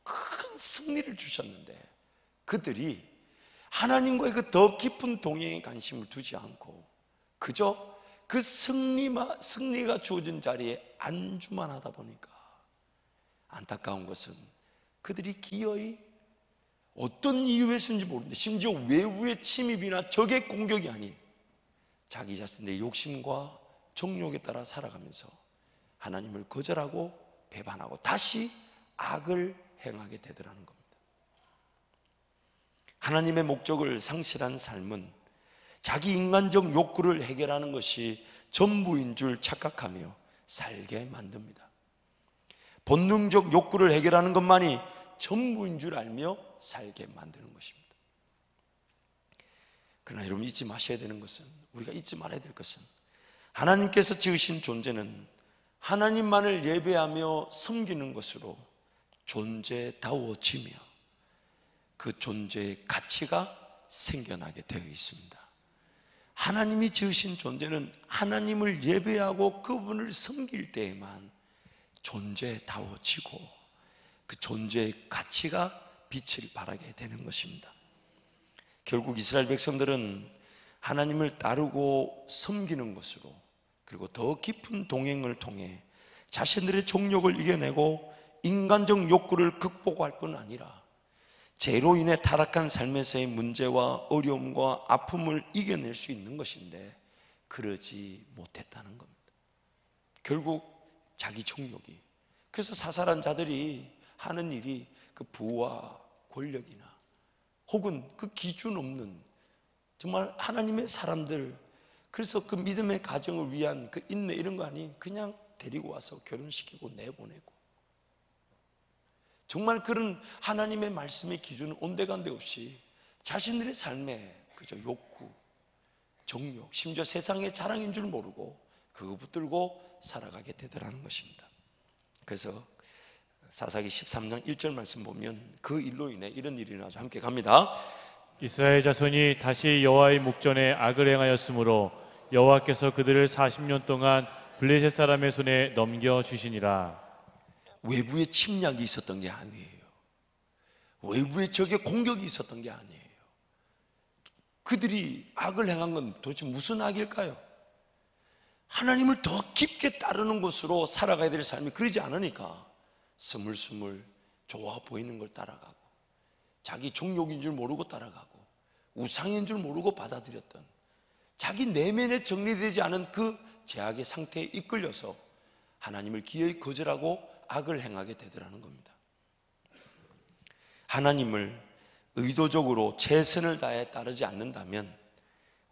큰 승리를 주셨는데 그들이 하나님과의 그 더 깊은 동행에 관심을 두지 않고 그저 그 승리가 주어진 자리에 안주만 하다 보니까 안타까운 것은 그들이 기어이 어떤 이유에서인지 모르는데 심지어 외부의 침입이나 적의 공격이 아닌 자기 자신의 욕심과 정욕에 따라 살아가면서 하나님을 거절하고 배반하고 다시 악을 행하게 되더라는 겁니다. 하나님의 목적을 상실한 삶은 자기 인간적 욕구를 해결하는 것이 전부인 줄 착각하며 살게 만듭니다. 본능적 욕구를 해결하는 것만이 전부인 줄 알며 살게 만드는 것입니다. 그러나 여러분 잊지 마셔야 되는 것은, 우리가 잊지 말아야 될 것은 하나님께서 지으신 존재는 하나님만을 예배하며 섬기는 것으로 존재다워지며 그 존재의 가치가 생겨나게 되어 있습니다. 하나님이 지으신 존재는 하나님을 예배하고 그분을 섬길 때에만 존재다워지고 그 존재의 가치가 빛을 발하게 되는 것입니다. 결국 이스라엘 백성들은 하나님을 따르고 섬기는 것으로 그리고 더 깊은 동행을 통해 자신들의 정욕을 이겨내고 인간적 욕구를 극복할 뿐 아니라 죄로 인해 타락한 삶에서의 문제와 어려움과 아픔을 이겨낼 수 있는 것인데 그러지 못했다는 겁니다. 결국 자기 정욕이, 그래서 사살한 자들이 하는 일이 그 부와 권력이나 혹은 그 기준 없는 정말 하나님의 사람들, 그래서 그 믿음의 가정을 위한 그 인내 이런 거 아니 그냥 데리고 와서 결혼시키고 내보내고 정말 그런 하나님의 말씀의 기준은 온데간데 없이 자신들의 삶에 그저 욕구, 정욕, 심지어 세상의 자랑인 줄 모르고 그거 붙들고 살아가게 되더라는 것입니다. 그래서 사사기 13장 1절 말씀 보면 그 일로 인해 이런 일이 일어나죠. 함께 갑니다. 이스라엘 자손이 다시 여호와의 목전에 악을 행하였으므로 여호와께서 그들을 40년 동안 블레셋 사람의 손에 넘겨주시니라. 외부의 침략이 있었던 게 아니에요. 외부의 적의 공격이 있었던 게 아니에요. 그들이 악을 행한 건 도대체 무슨 악일까요? 하나님을 더 깊게 따르는 것으로 살아가야 될 삶이 그러지 않으니까 스물스물 좋아 보이는 걸 따라가고 자기 정욕인 줄 모르고 따라가고 우상인 줄 모르고 받아들였던 자기 내면에 정리되지 않은 그 죄악의 상태에 이끌려서 하나님을 기어이 거절하고 악을 행하게 되더라는 겁니다. 하나님을 의도적으로 최선을 다해 따르지 않는다면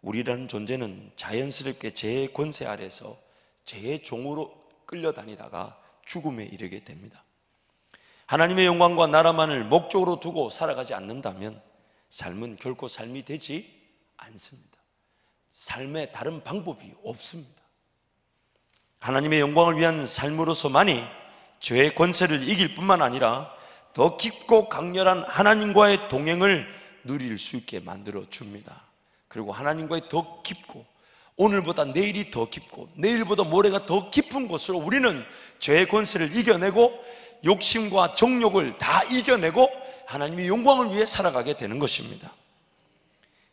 우리라는 존재는 자연스럽게 죄의 권세 아래서 죄의 종으로 끌려다니다가 죽음에 이르게 됩니다. 하나님의 영광과 나라만을 목적으로 두고 살아가지 않는다면 삶은 결코 삶이 되지 않습니다. 삶에 다른 방법이 없습니다. 하나님의 영광을 위한 삶으로서만이 죄의 권세를 이길 뿐만 아니라 더 깊고 강렬한 하나님과의 동행을 누릴 수 있게 만들어 줍니다. 그리고 하나님과의 더 깊고, 오늘보다 내일이 더 깊고 내일보다 모레가 더 깊은 곳으로 우리는 죄의 권세를 이겨내고 욕심과 정욕을 다 이겨내고 하나님의 영광을 위해 살아가게 되는 것입니다.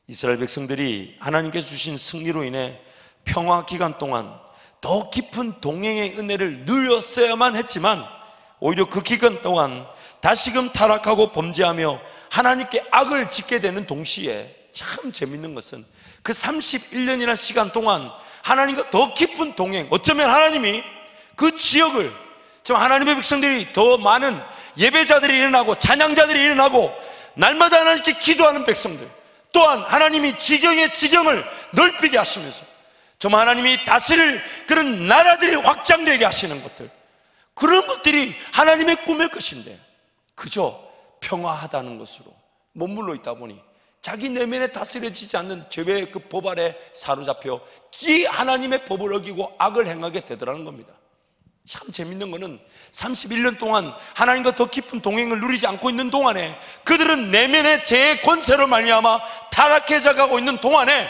이스라엘 백성들이 하나님께서 주신 승리로 인해 평화 기간 동안 더 깊은 동행의 은혜를 누렸어야만 했지만, 오히려 그 기간 동안 다시금 타락하고 범죄하며 하나님께 악을 짓게 되는 동시에, 참 재밌는 것은 그 31년이라는 시간 동안 하나님과 더 깊은 동행, 어쩌면 하나님이 그 지역을, 좀 하나님의 백성들이 더 많은 예배자들이 일어나고 찬양자들이 일어나고 날마다 하나님께 기도하는 백성들, 또한 하나님이 지경의 지경을 넓히게 하시면서 좀 하나님이 다스릴 그런 나라들이 확장되게 하시는 것들, 그런 것들이 하나님의 꿈일 것인데 그저 평화하다는 것으로 머물러 있다 보니 자기 내면에 다스려지지 않는 죄의 그 법 아래 사로잡혀 이 하나님의 법을 어기고 악을 행하게 되더라는 겁니다. 참 재밌는 거는 31년 동안 하나님과 더 깊은 동행을 누리지 않고 있는 동안에, 그들은 내면의 죄의 권세로 말미암아 타락해져 가고 있는 동안에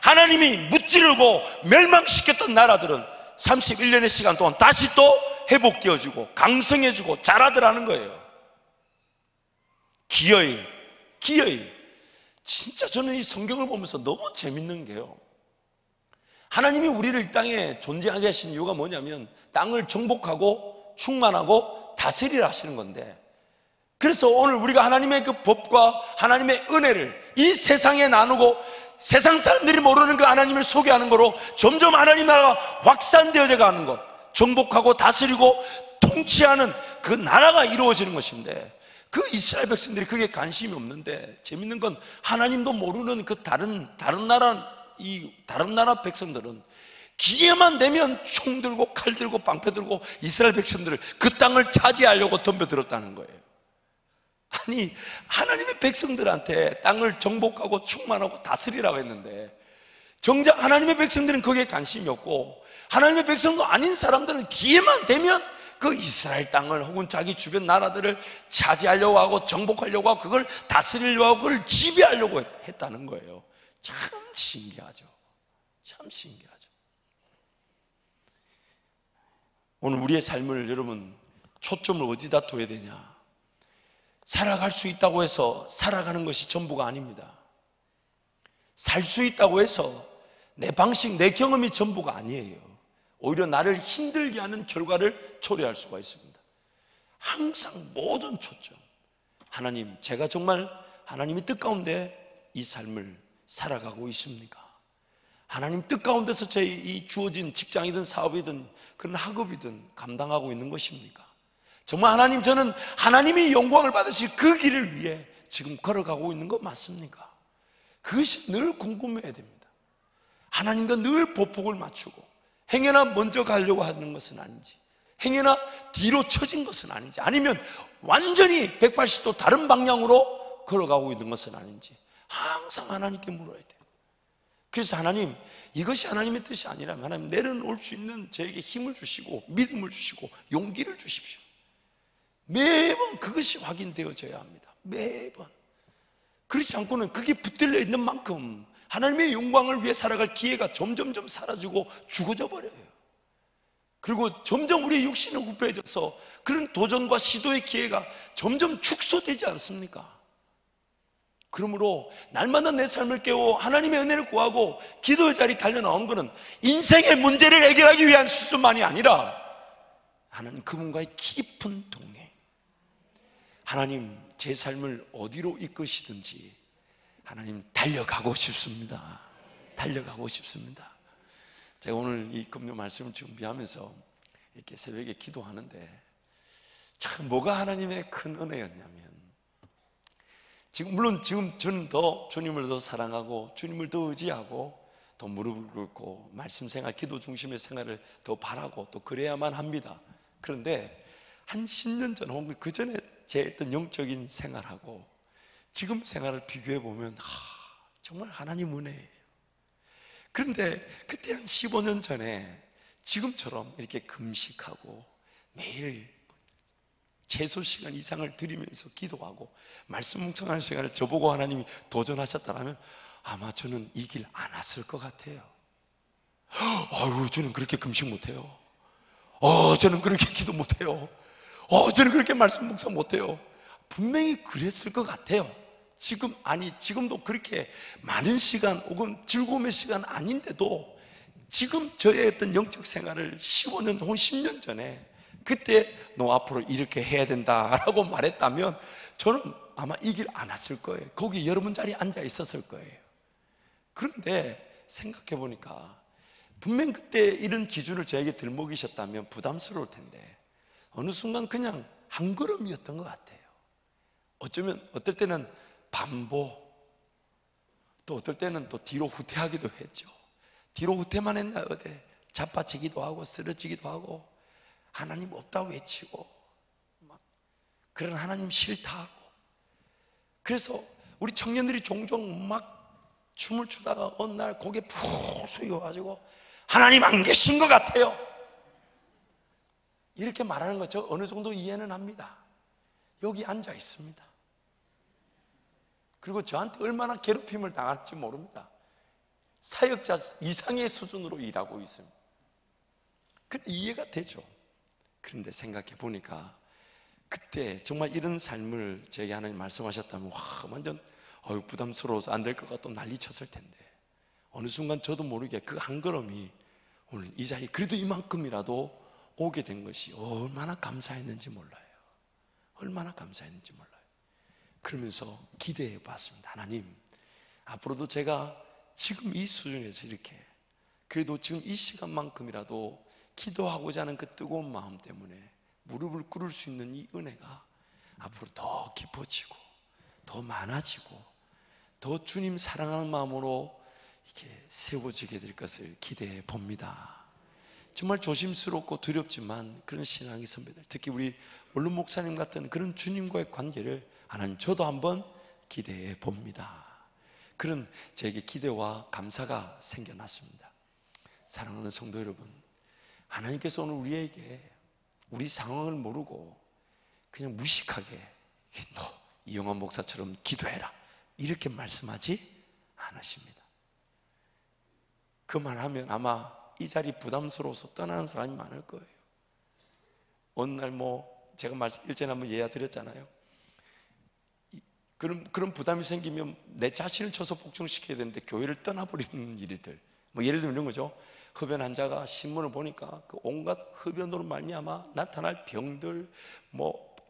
하나님이 무찌르고 멸망시켰던 나라들은 31년의 시간 동안 다시 또 회복되어지고 강성해지고 자라더라는 거예요. 기어이 진짜 저는 이 성경을 보면서 너무 재밌는 게요, 하나님이 우리를 이 땅에 존재하게 하신 이유가 뭐냐면 땅을 정복하고 충만하고 다스리라 하시는 건데, 그래서 오늘 우리가 하나님의 그 법과 하나님의 은혜를 이 세상에 나누고 세상 사람들이 모르는 그 하나님을 소개하는 거로 점점 하나님 나라가 확산되어져 가는 것, 정복하고 다스리고 통치하는 그 나라가 이루어지는 것인데, 그 이스라엘 백성들이 그게 관심이 없는데, 재밌는 건 하나님도 모르는 그 다른 나라 백성들은 기회만 되면 총 들고 칼 들고 방패 들고 이스라엘 백성들을 그 땅을 차지하려고 덤벼들었다는 거예요. 아니, 하나님의 백성들한테 땅을 정복하고 충만하고 다스리라고 했는데 정작 하나님의 백성들은 거기에 관심이 없고, 하나님의 백성도 아닌 사람들은 기회만 되면 그 이스라엘 땅을 혹은 자기 주변 나라들을 차지하려고 하고 정복하려고 하고 그걸 다스리려고 하고 그걸 지배하려고 했다는 거예요. 참 신기하죠. 참 신기하죠. 오늘 우리의 삶을 여러분 초점을 어디다 둬야 되냐? 살아갈 수 있다고 해서 살아가는 것이 전부가 아닙니다. 살 수 있다고 해서 내 방식, 내 경험이 전부가 아니에요. 오히려 나를 힘들게 하는 결과를 초래할 수가 있습니다. 항상 모든 초점, 하나님, 제가 정말 하나님의 뜻 가운데 이 삶을 살아가고 있습니까? 하나님 뜻 가운데서 제 이 주어진 직장이든 사업이든 그런 학업이든 감당하고 있는 것입니까? 정말 하나님, 저는 하나님이 영광을 받으실 그 길을 위해 지금 걸어가고 있는 거 맞습니까? 그것이 늘 궁금해야 됩니다. 하나님과 늘 보폭을 맞추고 행여나 먼저 가려고 하는 것은 아닌지, 행여나 뒤로 처진 것은 아닌지, 아니면 완전히 180도 다른 방향으로 걸어가고 있는 것은 아닌지 항상 하나님께 물어야 돼요. 그래서 하나님, 이것이 하나님의 뜻이 아니라면 하나님, 내려놓을 수 있는 저에게 힘을 주시고 믿음을 주시고 용기를 주십시오. 매번 그것이 확인되어져야 합니다. 매번. 그렇지 않고는 그게 붙들려 있는 만큼 하나님의 영광을 위해 살아갈 기회가 점점점 사라지고 죽어져 버려요. 그리고 점점 우리의 육신은 후패해져서 그런 도전과 시도의 기회가 점점 축소되지 않습니까? 그러므로 날마다 내 삶을 깨워 하나님의 은혜를 구하고 기도의 자리에 달려나오는 것은 인생의 문제를 해결하기 위한 수준만이 아니라 하나님 그분과의 깊은 동행, 하나님 제 삶을 어디로 이끄시든지 하나님 달려가고 싶습니다. 달려가고 싶습니다. 제가 오늘 이 금요 말씀을 준비하면서 이렇게 새벽에 기도하는데 참 뭐가 하나님의 큰 은혜였냐면, 물론 지금 저는 더 주님을 더 사랑하고 주님을 더 의지하고 더 무릎을 꿇고 말씀 생활, 기도 중심의 생활을 더 바라고 또 그래야만 합니다. 그런데 한 10년 전 혹은 그 전에 제 어떤 영적인 생활하고 지금 생활을 비교해 보면 정말 하나님 은혜예요. 그런데 그때 한 15년 전에 지금처럼 이렇게 금식하고 매일 최소 시간 이상을 드리면서 기도하고 말씀 묵상하는 시간을 저보고 하나님이 도전하셨다면 아마 저는 이 길 안 왔을 것 같아요. 아유, 저는 그렇게 금식 못해요. 저는 그렇게 기도 못해요. 저는 그렇게 말씀 묵상 못해요. 분명히 그랬을 것 같아요. 지금도 그렇게 많은 시간 혹은 즐거움의 시간 아닌데도 지금 저의 어떤 영적 생활을 15년 혹은 10년 전에 그때 너 앞으로 이렇게 해야 된다라고 말했다면 저는 아마 이 길 안 왔을 거예요. 거기 여러분 자리에 앉아 있었을 거예요. 그런데 생각해 보니까 분명 그때 이런 기준을 저에게 들먹이셨다면 부담스러울 텐데 어느 순간 그냥 한 걸음이었던 것 같아요. 어쩌면 어떨 때는 반보, 또 어떨 때는 또 뒤로 후퇴하기도 했죠. 뒤로 후퇴만 했나 어디 자빠지기도 하고 쓰러지기도 하고 하나님 없다고 외치고 막 그런 하나님 싫다 하고. 그래서 우리 청년들이 종종 막 춤을 추다가 어느 날 고개 푹 숙여가지고 하나님 안 계신 것 같아요 이렇게 말하는 거 저 어느 정도 이해는 합니다. 여기 앉아 있습니다. 그리고 저한테 얼마나 괴롭힘을 당할지 모릅니다. 사역자 이상의 수준으로 일하고 있습니다. 근데 이해가 되죠. 그런데 생각해 보니까 그때 정말 이런 삶을 제게 하나님 말씀하셨다면 완전 부담스러워서 안 될 것 같고 난리 쳤을 텐데 어느 순간 저도 모르게 그 한 걸음이 오늘 이 자리에 그래도 이만큼이라도 오게 된 것이 얼마나 감사했는지 몰라요. 얼마나 감사했는지 몰라요. 그러면서 기대해 봤습니다. 하나님, 앞으로도 제가 지금 이 수준에서 이렇게 그래도 지금 이 시간만큼이라도 기도하고자 하는 그 뜨거운 마음 때문에 무릎을 꿇을 수 있는 이 은혜가 앞으로 더 깊어지고 더 많아지고 더 주님 사랑하는 마음으로 이렇게 세워지게 될 것을 기대해 봅니다. 정말 조심스럽고 두렵지만 그런 신앙의 선배들, 특히 우리 원룸 목사님 같은 그런 주님과의 관계를 하나님 저도 한번 기대해 봅니다. 그런 제게 기대와 감사가 생겨났습니다. 사랑하는 성도 여러분, 하나님께서 오늘 우리에게 우리 상황을 모르고 그냥 무식하게 너 이영환 목사처럼 기도해라 이렇게 말씀하지 않으십니다. 그 말하면 아마 이 자리 부담스러워서 떠나는 사람이 많을 거예요. 어느 날 제가 일전에 한번 예화 드렸잖아요. 그런 부담이 생기면 내 자신을 쳐서 복종시켜야 되는데 교회를 떠나버리는 일들, 예를 들면 이런 거죠. 흡연 환자가 신문을 보니까 그 온갖 흡연으로 말미암아 나타날 병들,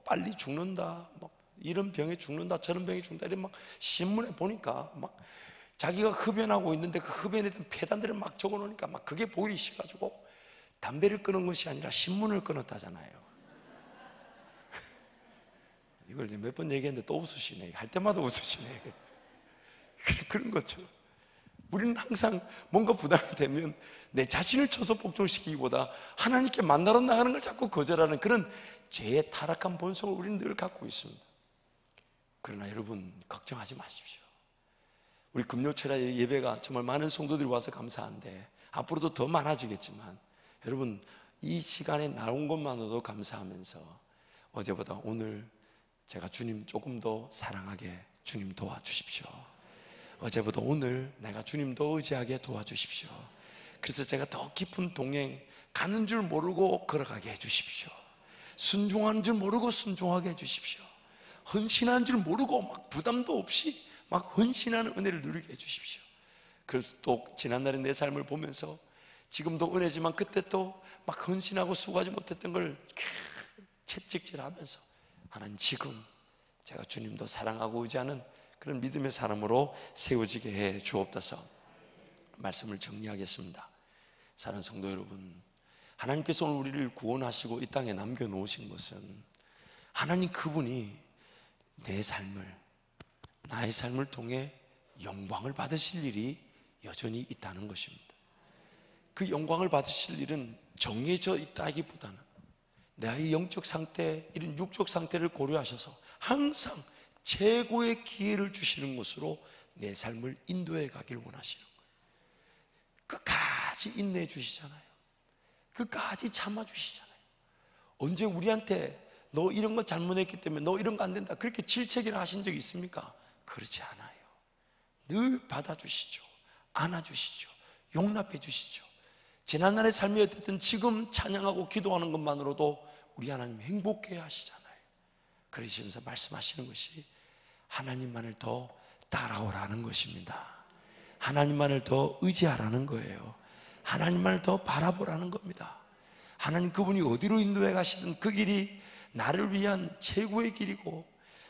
빨리 죽는다, 이런 병에 죽는다, 저런 병에 죽는다, 이런 신문에 보니까 자기가 흡연하고 있는데 그 흡연에 대한 폐단들을 적어 놓으니까 그게 보이기 싫어가지고 담배를 끊은 것이 아니라 신문을 끊었다잖아요. 이걸 몇 번 얘기했는데 또 웃으시네. 할 때마다 웃으시네. 그런 거죠. 우리는 항상 뭔가 부담이 되면 내 자신을 쳐서 복종시키기보다 하나님께 만나러 나가는 걸 자꾸 거절하는 그런 죄의 타락한 본성을 우리는 늘 갖고 있습니다. 그러나 여러분 걱정하지 마십시오. 우리 금요철야 예배가 정말 많은 성도들이 와서 감사한데 앞으로도 더 많아지겠지만 여러분 이 시간에 나온 것만으로도 감사하면서 어제보다 오늘 제가 주님 조금 더 사랑하게 주님 도와주십시오. 어제보다 오늘 내가 주님 더 의지하게 도와주십시오. 그래서 제가 더 깊은 동행, 가는 줄 모르고 걸어가게 해주십시오. 순종하는 줄 모르고 순종하게 해주십시오. 헌신하는 줄 모르고 부담도 없이 헌신하는 은혜를 누리게 해주십시오. 그래서 또 지난날의 내 삶을 보면서 지금도 은혜지만 그때 또 헌신하고 수고하지 못했던 걸 채찍질하면서 하나님 지금 제가 주님 더 사랑하고 의지하는 그런 믿음의 사람으로 세워지게 해 주옵소서. 말씀을 정리하겠습니다. 사랑하는 성도 여러분, 하나님께서 오늘 우리를 구원하시고 이 땅에 남겨놓으신 것은 하나님 그분이 나의 삶을 통해 영광을 받으실 일이 여전히 있다는 것입니다. 그 영광을 받으실 일은 정해져 있다기보다는 나의 영적 상태, 이런 육적 상태를 고려하셔서 항상 최고의 기회를 주시는 것으로 내 삶을 인도해 가길 원하시는 거예요. 끝까지 인내해 주시잖아요. 끝까지 참아 주시잖아요. 언제 우리한테 너 이런 거 잘못했기 때문에 너 이런 거 안 된다 그렇게 질책이나 하신 적이 있습니까? 그렇지 않아요. 늘 받아주시죠. 안아주시죠. 용납해 주시죠. 지난날의 삶이 어땠든 지금 찬양하고 기도하는 것만으로도 우리 하나님 행복해 하시잖아요. 그러시면서 말씀하시는 것이 하나님만을 더 따라오라는 것입니다. 하나님만을 더 의지하라는 거예요. 하나님만을 더 바라보라는 겁니다. 하나님 그분이 어디로 인도해 가시든 그 길이 나를 위한 최고의 길이고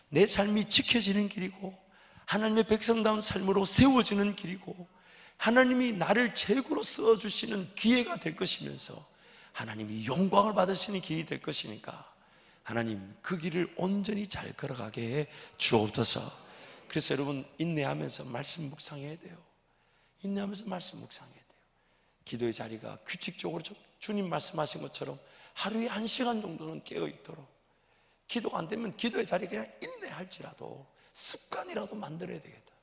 내 삶이 지켜지는 길이고 하나님의 백성다운 삶으로 세워지는 길이고 하나님이 나를 최고로 써주시는 기회가 될 것이면서 하나님이 영광을 받으시는 길이 될 것이니까 하나님 그 길을 온전히 잘 걸어가게 해 주옵소서. 그래서 여러분 인내하면서 말씀 묵상해야 돼요. 인내하면서 말씀 묵상해야 돼요. 기도의 자리가 규칙적으로 주님 말씀하신 것처럼 하루에 1시간 정도는 깨어있도록, 기도가 안 되면 기도의 자리 그냥 인내할지라도 습관이라도 만들어야 되겠다.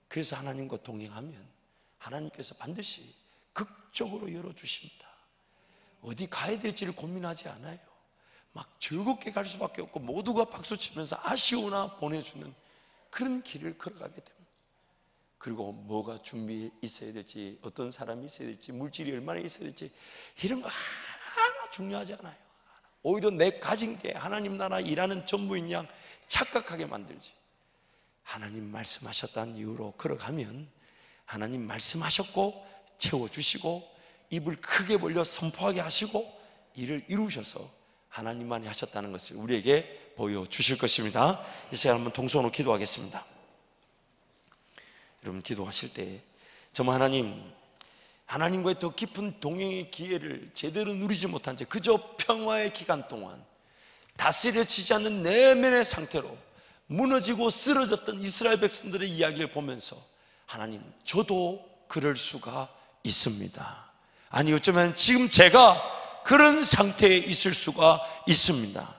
그래서 하나님과 동행하면 하나님께서 반드시 극적으로 열어주십니다. 어디 가야 될지를 고민하지 않아요. 막 즐겁게 갈 수밖에 없고 모두가 박수치면서 아쉬우나 보내주는 그런 길을 걸어가게 됩니다. 그리고 뭐가 준비해 있어야 될지, 어떤 사람이 있어야 될지, 물질이 얼마나 있어야 될지 이런 거 하나 중요하지 않아요. 오히려 내 가진 게 하나님 나라 일하는 전부인 양 착각하게 만들지. 하나님 말씀하셨다는 이유로 걸어가면 하나님 말씀하셨고 채워주시고 입을 크게 벌려 선포하게 하시고 일을 이루셔서 하나님만이 하셨다는 것을 우리에게 보여주실 것입니다. 이 시간 한번 동성으로 기도하겠습니다. 여러분 기도하실 때 정말 하나님과의 더 깊은 동행의 기회를 제대로 누리지 못한 채 그저 평화의 기간 동안 다스려지지 않는 내면의 상태로 무너지고 쓰러졌던 이스라엘 백성들의 이야기를 보면서 하나님 저도 그럴 수가 있습니다. 아니 어쩌면 지금 제가 그런 상태에 있을 수가 있습니다.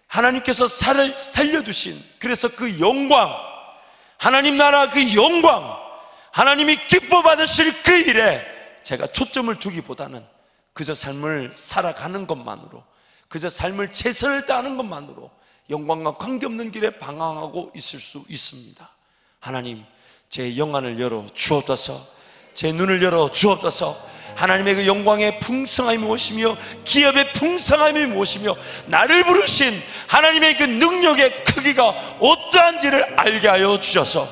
하나님께서 살려두신 그래서 그 영광, 하나님 나라 그 영광, 하나님이 기뻐 받으실 그 일에 제가 초점을 두기보다는 그저 삶을 살아가는 것만으로, 그저 삶을 최선을 다하는 것만으로 영광과 관계없는 길에 방황하고 있을 수 있습니다. 하나님 제 영안을 열어 주옵소서. 제 눈을 열어 주옵소서. 하나님의 그 영광의 풍성함이 무엇이며 기업의 풍성함이 무엇이며 나를 부르신 하나님의 그 능력의 크기가 어떠한지를 알게 하여 주셔서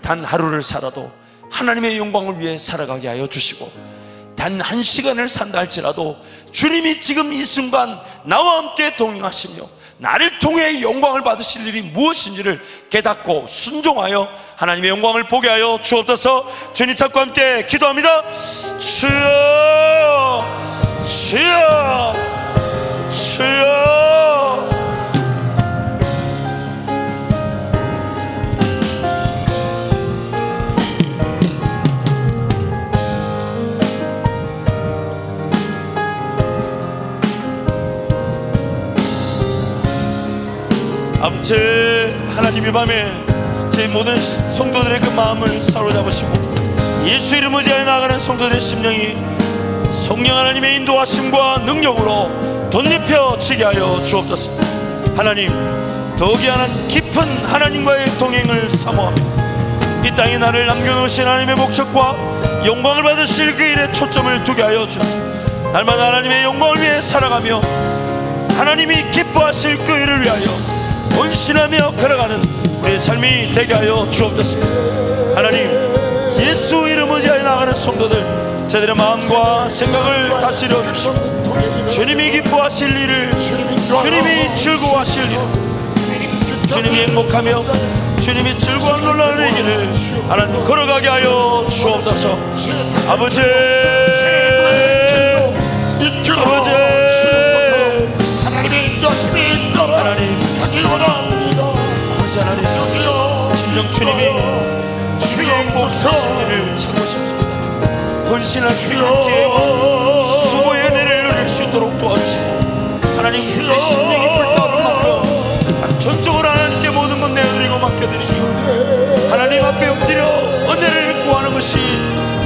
단 하루를 살아도 하나님의 영광을 위해 살아가게 하여 주시고 단 한 시간을 산다 할지라도 주님이 지금 이 순간 나와 함께 동행하시며 나를 통해 영광을 받으실 일이 무엇인지를 깨닫고 순종하여 하나님의 영광을 보게 하여 주옵소서. 주님 찾고 함께 기도합니다. 주여 주여 주여. 아버지 하나님 이 밤에 제 모든 성도들의 그 마음을 사로잡으시고 예수 이름으로 의지하여 나아가는 성도들의 심령이 성령 하나님의 인도하심과 능력으로 덧입혀지게 하여 주옵소서. 하나님 더욱이 하나님 깊은 하나님과의 동행을 사모하며 이 땅에 나를 남겨놓으신 하나님의 목적과 영광을 받으실 그 일에 초점을 두게 하여 주셔서 날마다 하나님의 영광을 위해 살아가며 하나님이 기뻐하실 그 일을 위하여 헌신하며 걸어가는 우리의 삶이 되게 하여 주옵소서. 하나님 예수 이름 의지하여 나가는 성도들 저들의 마음과 생각을 다스려 주시고 주님이 기뻐하실 일을, 주님이 즐거워하실 일을, 주님이 행복하며 주님이 즐거운 놀라는 길을 하나님 걸어가게 하여 주옵소서. 아버지 아버지 하나님의 인도하심에 따라 하나님 가기 원합니다. 하나님 진정 주님이 주의 복되신 일을 찾고 싶습니다. 헌신할 수 있는 기회와 수고의 은혜를 누릴 수 있도록 도와주시고 하나님, 내 심령이 불타오를 만큼 전적으로 하나님께 모든 것 내어드리고 맡겨드리시고 하나님 앞에 엎드려 은혜를 구하는 것이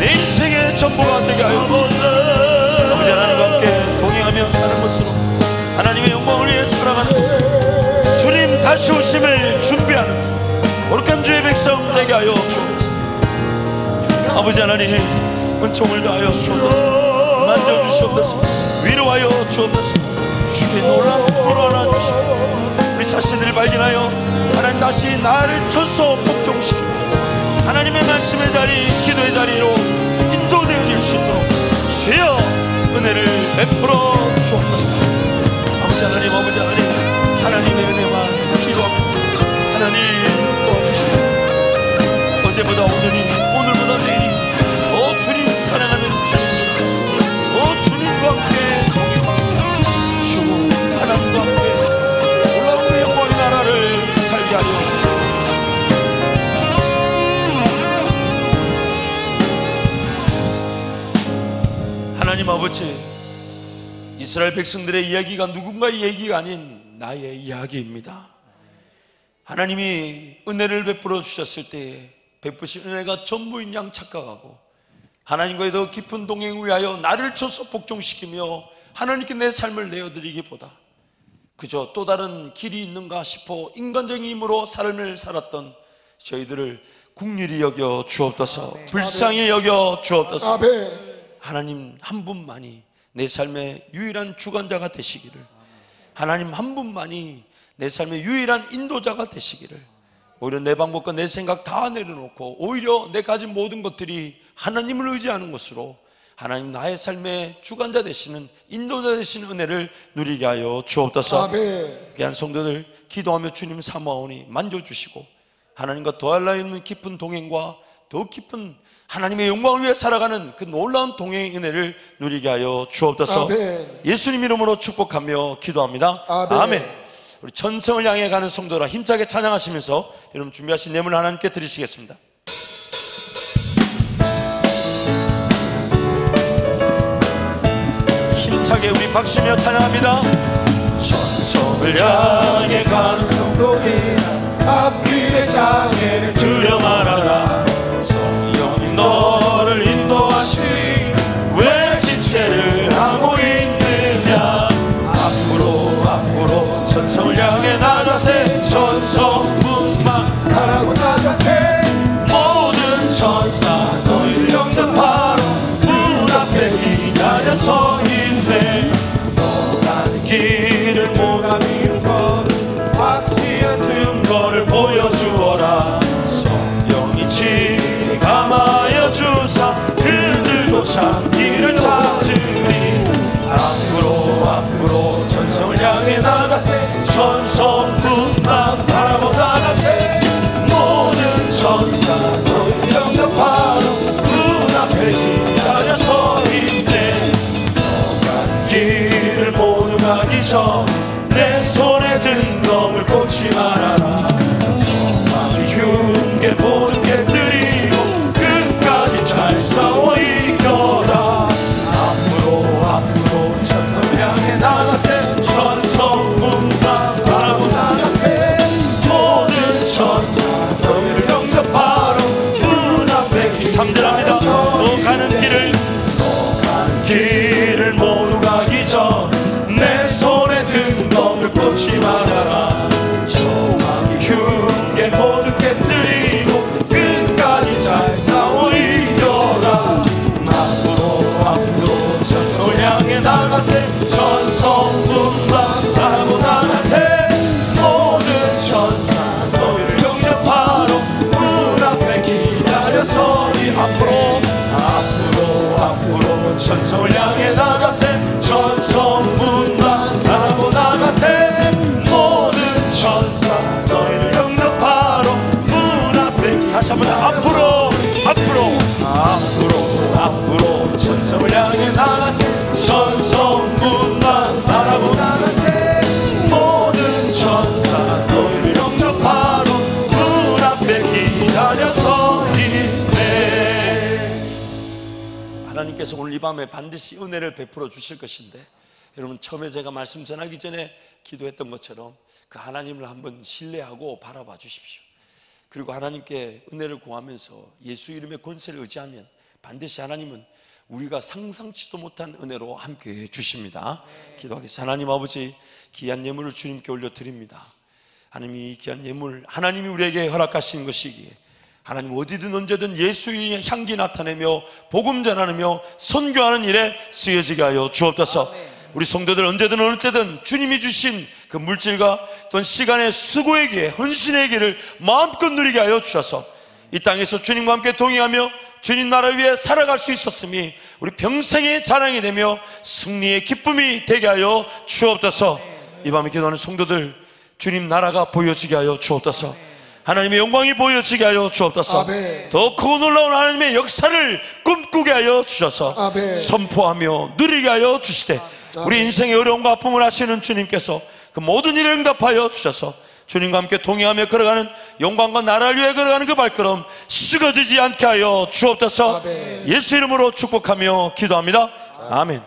내 인생의 전부가 되게 하여 주시옵소서. 아버지, 하나님과 함께 동행하며 사는 것으로 하나님의 영광을 위해 살아가는 것으로 주님 다시 오심을 준비하는 거룩한 주의 백성 되게 하여 주옵소서. 아버지 하나님, 은총을 다하여 주옵소서. 만져주시옵소서. 위로하여 주옵소서. 주의 놀라운 복으로 안아주시고 우리 자신을 발견하여 하나님 다시 나를 쳐서 복종시키고 하나님의 말씀의 자리, 기도의 자리로 인도되어질 수 있도록 주여 은혜를 베풀어 주옵소서. 아버지 하나님, 아버지 하나님, 하나님의 은혜만 필요합니다. 하나님 도와주시고 어제보다 오늘이, 오늘보다 내일이 더 주님 사랑하는 기회입니다. 더 주님과 함께 동행하고 주 하나님과 함께 놀라운 그 영광의 나라를 살게 하여 주옵소서. 하나님 아버지, 이스라엘 백성들의 이야기가 누군가의 얘기가 아닌 나의 이야기입니다. 하나님이 은혜를 베풀어 주셨을 때에 베푸신 은혜가 전부인 양 착각하고 하나님과의 더 깊은 동행을 위하여 나를 쳐서 복종시키며 하나님께 내 삶을 내어드리기보다 그저 또 다른 길이 있는가 싶어 인간적인 힘으로 삶을 살았던 저희들을 긍휼히 여겨 주옵소서. 불쌍히 여겨 주옵소서. 하나님 한 분만이 내 삶의 유일한 주관자가 되시기를, 하나님 한 분만이 내 삶의 유일한 인도자가 되시기를, 오히려 내 방법과 내 생각 다 내려놓고 오히려 내 가진 모든 것들이 하나님을 의지하는 것으로 하나님 나의 삶의 주관자 되시는, 인도자 되시는 은혜를 누리게 하여 주옵소서. 귀한 성도들 기도하며 주님 사모하오니 만져주시고 하나님과 더할 나위 없는 깊은 동행과 더 깊은 하나님의 영광을 위해 살아가는 그 놀라운 동행의 은혜를 누리게 하여 주옵소서. 예수님 이름으로 축복하며 기도합니다. 아멘. 우리 천성을 향해 가는 성도라 힘차게 찬양하시면서 여러분 준비하신 예물 하나님께 드리시겠습니다. 힘차게 우리 박수며 찬양합니다. 천성을 향해 가는 성도들아, 앞길의 장애를 두려 말아라. 성령이 너를 인도하시니 왜 지체를 하고 있느냐. 앞으로 천성을 향해 나가세. 천성뿐만 바라고 나가세. 모든 천사 너희를 영접하러 문 앞에 기다려 서 있네. 너 가는 길을 모나미는 것 확실한 증거를 보여주어라. 성령이 감하여 주사 그들도 참 길을 찾으리. 앞으로 천성을 향해 나가세. 천성뿐만 바라보 나가세. 모든 천사 너희를 영접하러 문 앞에 기다려 서 있네. 너가 길을 모두 가기 전 내 손에 든 검을 꽂지 말아라. 소망이 흉게 모든 게 드리고 끝까지 잘 싸워 이겨라. 앞으로 천성을 향해 나가세. 천성문만 바라보 나가세. 모든 천사 너희를 영접하러 문 앞에 3절합니다. 너 가는 길을 모두 가기 전 내 손에 든 검을 꽂지 말아라. 소망이 흉게 모두 깨뜨리고 끝까지 잘 싸워 이겨라. 앞으로 천성을 향해 나가세. 천성문만 바라보 나가세. 모든 천사 너희를 영접하러 문 앞에 기다려 서리. 앞으로 천성을 향해 나가세. 천성문만 바라보 나가세. 모든 천사 너희를 영접하러 문 앞에 다시 한번 앞으로 천성을 향해 나가세. 천성문만 바라보 나가세. 모든 천사 너희를 영접하러 문 앞에 기다려 서리. 하나님께서 오늘 이 밤에 반드시 은혜를 베풀어 주실 것인데, 여러분 처음에 제가 말씀 전하기 전에 기도했던 것처럼 그 하나님을 한번 신뢰하고 바라봐 주십시오. 그리고 하나님께 은혜를 구하면서 예수 이름의 권세를 의지하면 반드시 하나님은 우리가 상상치도 못한 은혜로 함께해 주십니다. 기도하겠습니다. 하나님 아버지, 귀한 예물을 주님께 올려드립니다. 하나님, 이 귀한 예물 하나님이 우리에게 허락하신 것이기에 하나님 어디든 언제든 예수의 향기 나타내며 복음 전하며 선교하는 일에 쓰여지게 하여 주옵소서. 우리 성도들 언제든 어느 때든 주님이 주신 그 물질과 또는 시간의 수고의 기회, 헌신의 기회를 마음껏 누리게 하여 주셔서 이 땅에서 주님과 함께 동행하며 주님 나라 위에 살아갈 수 있었음이 우리 평생의 자랑이 되며 승리의 기쁨이 되게 하여 주옵소서. 이 밤에 기도하는 성도들 주님 나라가 보여지게 하여 주옵소서. 하나님의 영광이 보여지게 하여 주옵소서. 아멘. 더 크고 놀라운 하나님의 역사를 꿈꾸게 하여 주셔서 아멘. 선포하며 누리게 하여 주시되 우리 인생의 어려움과 아픔을 아시는 주님께서 그 모든 일에 응답하여 주셔서 주님과 함께 동행하며 걸어가는 영광과 나라를 위해 걸어가는 그 발걸음 식어지지 않게 하여 주옵소서. 아멘. 예수 이름으로 축복하며 기도합니다. 아멘.